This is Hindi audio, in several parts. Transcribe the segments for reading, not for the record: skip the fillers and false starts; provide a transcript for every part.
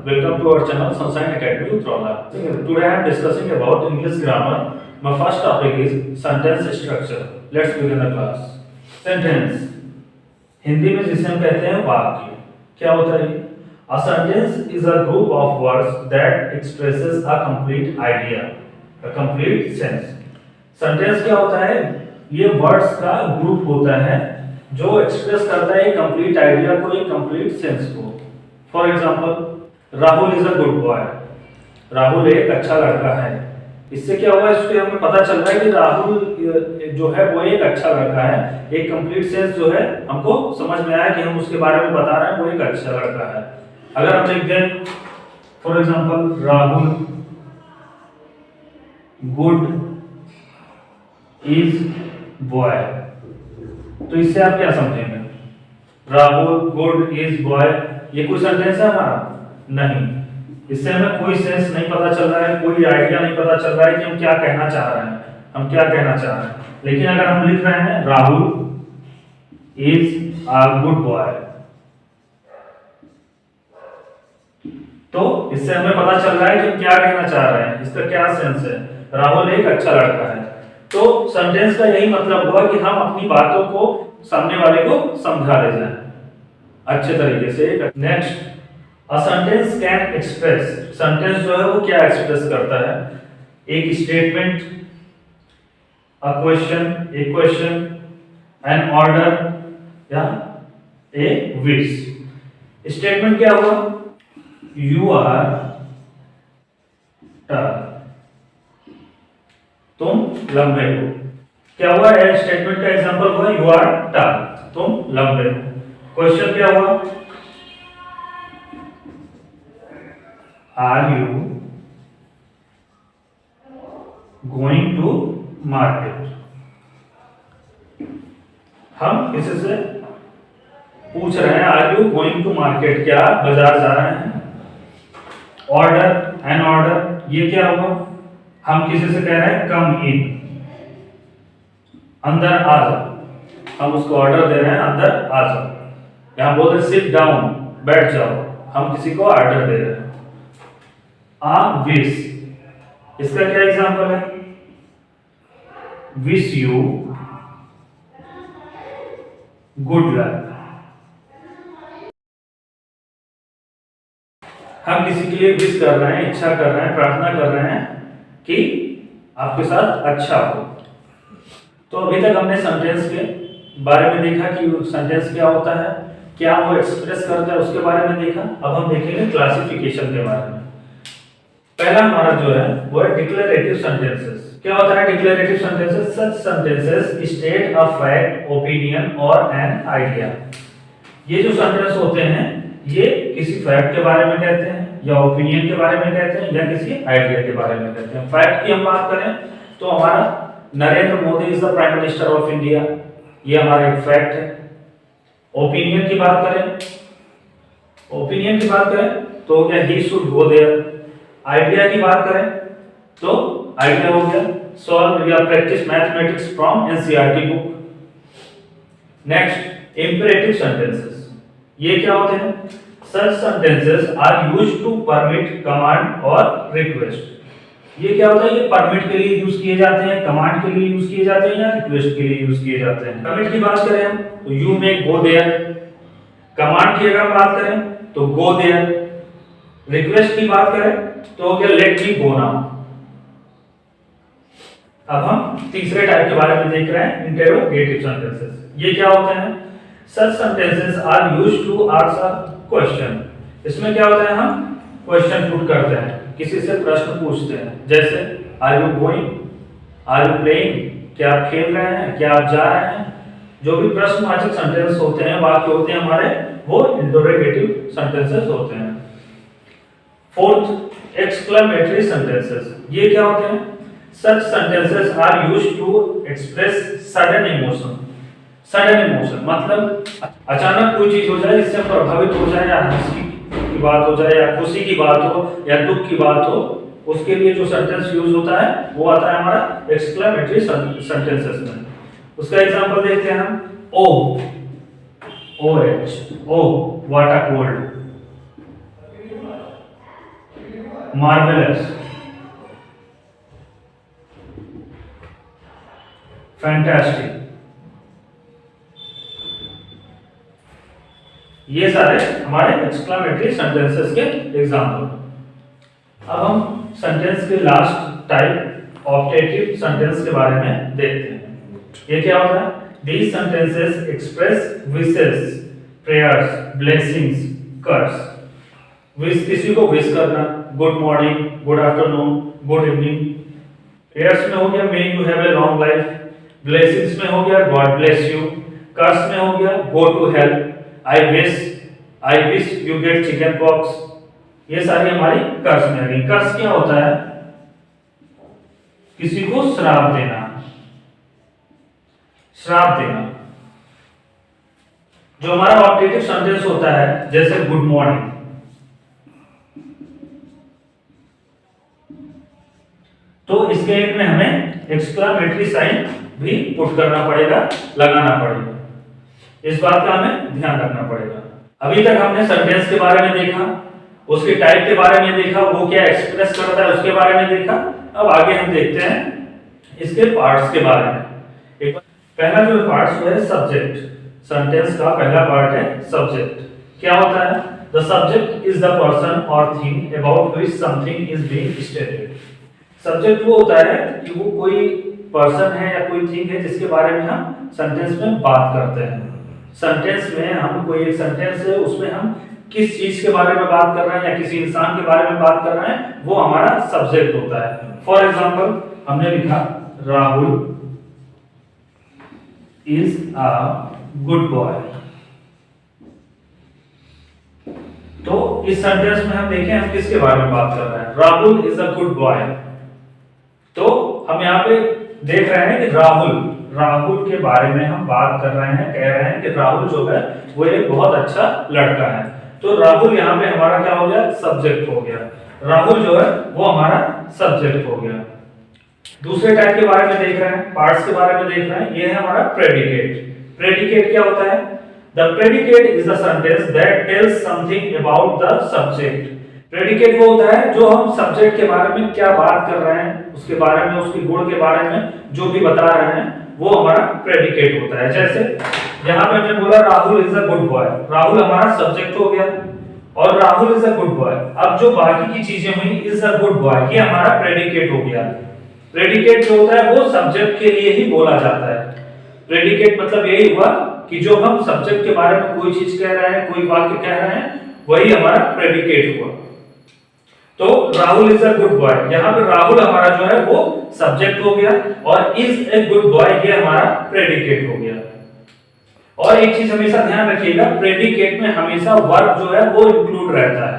welcome to our channel Sunshine Academy Utrala. Today I am discussing about English grammar. My first topic is sentence structure. Let's begin the class. Sentence Hindi में जिसे हम कहते हैं वाक्य, क्या होता है? A sentence is a group of words that expresses a complete idea, a complete sense. Sentence क्या होता है? ये वर्ड्स का ग्रुप होता है जो एक्सप्रेस करता है कंप्लीट आइडिया को, एक कंप्लीट सेंस को. For example, Rahul is a good boy. Rahul एक अच्छा लड़का है. इससे क्या हुआ? इससे हमें पता चल रहा है कि राहुल जो है वो एक अच्छा लड़का है. एक कंप्लीट सेंस जो है हमको समझ में आया कि हम उसके बारे में बता रहे हैं वो एक अच्छा लड़का है. अगर हम लिख दें for example Rahul good is boy, तो इससे आप क्या समझेंगे? राहुल गुड इज बॉय, ये कोई सेंटेंस है हमारा? नहीं. इससे हमें कोई सेंस नहीं पता चल रहा है, कोई आइडिया नहीं पता चल रहा है कि हम क्या कहना चाह रहे हैं, हम क्या कहना चाह रहे हैं. लेकिन अगर हम लिख रहे हैं Rahul is a good boy, तो इससे हमें पता चल रहा है कि हम क्या कहना चाह रहे हैं, इसका क्या सेंस है. राहुल एक अच्छा लड़का है. तो सेंटेंस का यही मतलब हुआ कि हम अपनी बातों को सामने वाले को समझा ले जाएं अच्छे तरीके से. Next, a sentence can express. Sentence जो है वो क्या एक्सप्रेस करता है? एक statement, a question, an order या ए विश. स्टेटमेंट क्या हुआ? यू आर टॉल, तुम लंबे हो. क्या हुआ? ए स्टेटमेंट का एग्जांपल हुआ यू आर टॉल, तुम लंबे हो. क्वेश्चन क्या हुआ? Are you going to market. हम किसी से पूछ रहे हैं are you going to market, क्या बाजार जा रहे हैं. ऑर्डर, एन ऑर्डर, ये क्या हुआ? हम किसी से कह रहे हैं कम इन, अंदर आ जाओ. हम उसको ऑर्डर दे रहे हैं अंदर आ जाओ. यहां बोल रहे सिट डाउन, बैठ जाओ. हम किसी को ऑर्डर दे रहे हैं. आ विश, इसका क्या एग्जांपल है? Wish you good luck. हम किसी के लिए विश कर रहे हैं, इच्छा कर रहे हैं, प्रार्थना कर रहे हैं कि आपके साथ अच्छा हो. तो अभी तक हमने सेंटेंस के बारे में देखा कि सेंटेंस क्या होता है, क्या वो एक्सप्रेस करता है, उसके बारे में देखा. अब हम देखेंगे क्लासिफिकेशन के बारे में. पहला हमारा जो है वो है डिक्लेरेटिव सेंटेंसेस. क्या होता है declarative sentences? Such sentences state a fact, opinion और एन आइडिया. ये जो सेंटेंस होते हैं ये किसी फैक्ट के बारे में कहते हैं, या ओपिनियन के बारे में कहते हैं, या किसी आइडिया के बारे में कहते हैं. फैक्ट की हम बात करें तो हमारा Narendra Modi is the prime minister of India, ये हमारा एक फैक्ट है. ओपिनियन की बात करें तो हो गया he should go there. Idea की बात करें तो आइडिया हो गया सॉल्व या practice mathematics from NCERT book. Next, imperative sentences. ये क्या होते हैं? Such sentences are used to permit, command और request. ये क्या होता है? ये permit के लिए यूज किए जाते हैं, command के लिए यूज किए जाते हैं, या request के लिए यूज किए जाते हैं. Permit की बात करें हम तो you may go there. command की अगर हम बात करें तो go there. request की बात करें तो हो गया let me go now. अब हम तीसरे टाइप के बारे में देख रहे हैं, इंटेरोगेटिव सेंटेंसेस. ये क्या होते हैं? Such sentences are used to ask a question. इसमें क्या होता है? हम क्वेश्चन पुट करते हैं, किसी से प्रश्न पूछते हैं. जैसे are you going, are you playing, क्या आप खेल रहे हैं, क्या आप जा रहे हैं. जो भी प्रश्नवाचक सेंटेंस होते हैं, वाक्य होते हैं हमारे, वो इंटेरोगेटिव सेंटेंसेस होते हैं. Fourth, exclamatory sentences. ये क्या होते हैं? Such sentences are used to express sudden emotion. Sudden emotion मतलब अचानक कोई चीज हो जाए, इससे प्रभावित हो जाए, या हंसी की बात हो जाए, या खुशी की बात हो, या दुख की बात हो, उसके लिए जो सेंटेंस यूज होता है वो आता है हमारा एक्सक्लेमेटरी सेंटेंसेस में. उसका एग्जांपल देखते हैं हम. O H, oh what a cold. marvelous, fantastic, ये सारे हमारे एक्सक्लेमेटरी सेंटेंसेस के एग्जाम्पल। अब हम सेंटेंस के लास्ट टाइप ऑप्टेटिव सेंटेंस के बारे में देखते हैं। ये क्या होता है? These sentences express wishes, prayers, blessings, curse। Wish किसी को विश करना, good morning, good afternoon, good evening. Prayers में हो गया may you have a long life, blessings में हो गया गॉड ब्लेस यू, कर्स में हो गया go to hell, I wish you get chicken pox. ये सारी हमारी कर्स में आ गई। कर्स क्या होता है? किसी को श्राप देना, श्राप देना। जो हमारा ऑप्टेटिव सेंटेंस होता है जैसे गुड मॉर्निंग, तो इसके एंड में हमें एक्सक्लेमेटरी साइन भी पुट करना पड़ेगा, लगाना पड़ेगा। इस बात का हमें ध्यान रखना पड़ेगा। अभी तक हमने सेंटेंस के बारे में देखा, उसके टाइप के बारे में देखा, वो क्या एक्सप्रेस करता है उसके बारे में देखा। अब आगे हम देखते हैं इसके पार्ट्स के बारे में। एक पहला जो पार्ट है सब्जेक्ट। सेंटेंस का पहला पार्ट है सब्जेक्ट। क्या होता है? The subject is the person और thing about which something is being stated. Subject वो होता है कि वो कोई पर्सन है या कोई थिंग है जिसके बारे में हम सेंटेंस में बात करते हैं। सेंटेंस में हम कोई एक सेंटेंस है उसमें हम किस चीज के बारे में बात कर रहे हैं या किसी इंसान के बारे में बात कर रहे हैं, वो हमारा सब्जेक्ट होता है। फॉर एग्जांपल हमने लिखा Rahul is a good boy. तो इस सेंटेंस में हम देखें हम किसके बारे में बात कर रहे हैं? Rahul is a good boy. तो हम यहाँ पे देख रहे हैं कि राहुल के बारे में हम बात कर रहे हैं, कह रहे हैं कि राहुल जो है वो एक बहुत अच्छा लड़का है। तो राहुल यहाँ पे हमारा क्या हो गया? सब्जेक्ट हो गया। राहुल जो है वो हमारा सब्जेक्ट हो गया। दूसरे टाइप के बारे में देख रहे हैं, पार्ट्स के बारे में देख रहे हैं। ये है हमारा प्रेडिकेट। प्रेडिकेट क्या होता है? The predicate is the sentence that tells something about the subject. Predicate वो होता है जो हम सब्जेक्ट के बारे में क्या बात कर रहे हैं, उसके बारे में, उसके गुण के बारे में जो भी बता रहे हैं, वो हमारा प्रेडिकेट होता है। जैसे यहाँ पे हमने बोला Rahul is a good boy. Rahul हमारा सब्जेक्ट हो गया और Rahul is a good boy. अब जो बाकी की चीजें हुई, इज अ गुड बॉय, ये हमारा प्रेडिकेट हो गया। प्रेडिकेट जो होता है वो सब्जेक्ट के लिए ही बोला जाता है। प्रेडिकेट मतलब यही हुआ कि जो हम सब्जेक्ट के बारे में कोई चीज कह रहे हैं, कोई वाक्य कह रहे हैं, वही हमारा प्रेडिकेट हुआ। तो Rahul is a good boy, यहाँ पे राहुल हमारा जो है वो सब्जेक्ट हो गया और इज ए गुड बॉय ये हमारा प्रेडिकेट हो गया। और एक चीज हमेशा ध्यान रखिएगा, प्रेडिकेट में हमेशा वर्ब जो है वो इंक्लूड रहता है।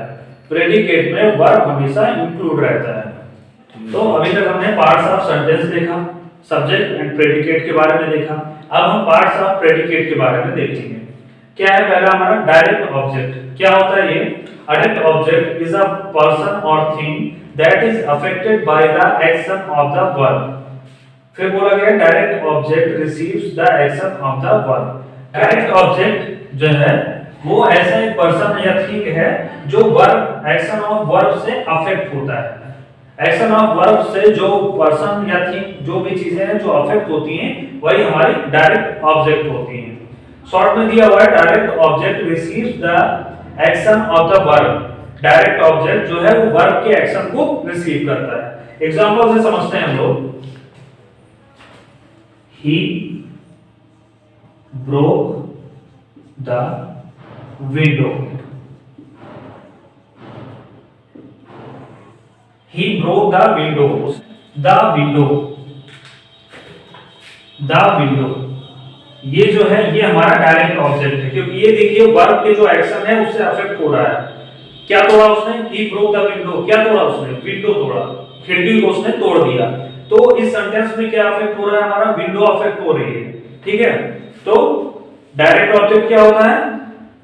प्रेडिकेट में वर्ब हमेशा इंक्लूड रहता है। तो अभी तक हमने पार्ट्स ऑफ सेंटेंस देखा, सब्जेक्ट एंड प्रेडिकेट के बारे में देखा। अब हम पार्ट्स ऑफ प्रेडिकेट के बारे में देखेंगे। क्या है? पहला हमारा डायरेक्ट ऑब्जेक्ट। क्या होता है ये? A direct object is a person or thing that is affected by the action of the verb। फिर बोला गया direct object receives the action of the verb। Direct object जो है वो ऐसा एक पर्सन या थिंग है जो वर्ब, एक्शन ऑफ वर्ब से अफेक्ट होता है। एक्शन ऑफ वर्ब से जो पर्सन या थिंग, जो भी चीजें हैं जो अफेक्ट होती हैं, वही हमारी डायरेक्ट ऑब्जेक्ट होती हैं। शॉर्ट में दिया हुआ है direct object receives the action of the verb. Direct object जो है वो वर्ब के एक्शन को रिसीव करता है। एग्जांपल से समझते हैं हम लोग। He broke the window. He broke the window. The window, the window ये जो है ये हमारा डायरेक्ट ऑब्जेक्ट है, क्योंकि ये देखिए वर्ब के जो एक्शन है उससे अफेक्ट हो रहा है। क्या तोड़ा उसने? He broke the window. क्या तोड़ा उसने? विंडो तोड़ा, खिड़की को उसने तोड़ दिया। तो इस सेंटेंस में क्या अफेक्ट हो रहा है? हमारा विंडो अफेक्ट हो रही है। ठीक है, तो डायरेक्ट ऑब्जेक्ट क्या होता है?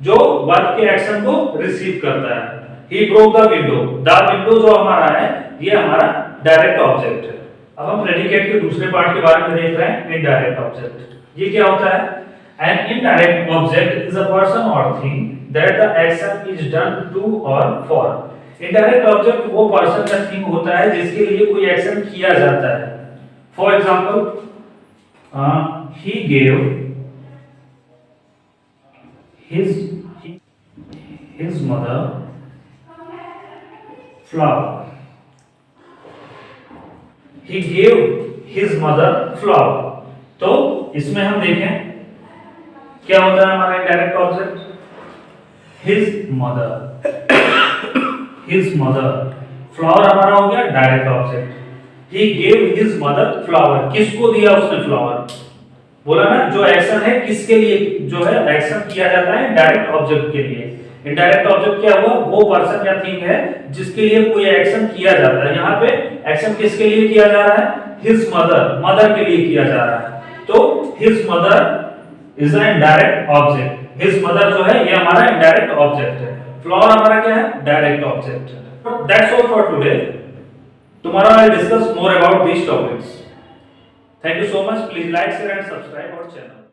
जो वर्ब के एक्शन को रिसीव करता है। He broke the window, the window जो हमारा है ये हमारा डायरेक्ट ऑब्जेक्ट है। अब हम प्रेडिकेट के दूसरे पार्ट के बारे में देख रहे हैं, इनडायरेक्ट ऑब्जेक्ट। ये क्या होता है? An indirect object is a person or thing that the action is done to or for। Indirect object वो पर्सन या थिंग होता है जिसके लिए कोई एक्शन किया जाता है। For example, he gave his mother flower. He gave his mother flower. तो इसमें हम देखें क्या होता है हमारा indirect object, his mother, his mother, flower हमारा हो गया direct object. He gave his mother flower, किसको दिया उसने फ्लावर, बोला ना जो एक्शन है किसके लिए जो है एक्शन किया जाता है डायरेक्ट ऑब्जेक्ट के लिए। इनडायरेक्ट ऑब्जेक्ट क्या हुआ, वो पर्सन या थिंग है जिसके लिए कोई एक्शन किया जाता है। यहाँ पे एक्शन किसके लिए किया जा रहा है, हिज मदर, मदर के लिए किया जा रहा है। तो his mother is an indirect object. His mother जो है ये हमारा इनडायरेक्ट ऑब्जेक्ट है, फ्लावर हमारा क्या है, डायरेक्ट ऑब्जेक्ट है। That's all for today. Tomorrow I will discuss more about these topics. Thank you so much. Please like, share and subscribe our channel.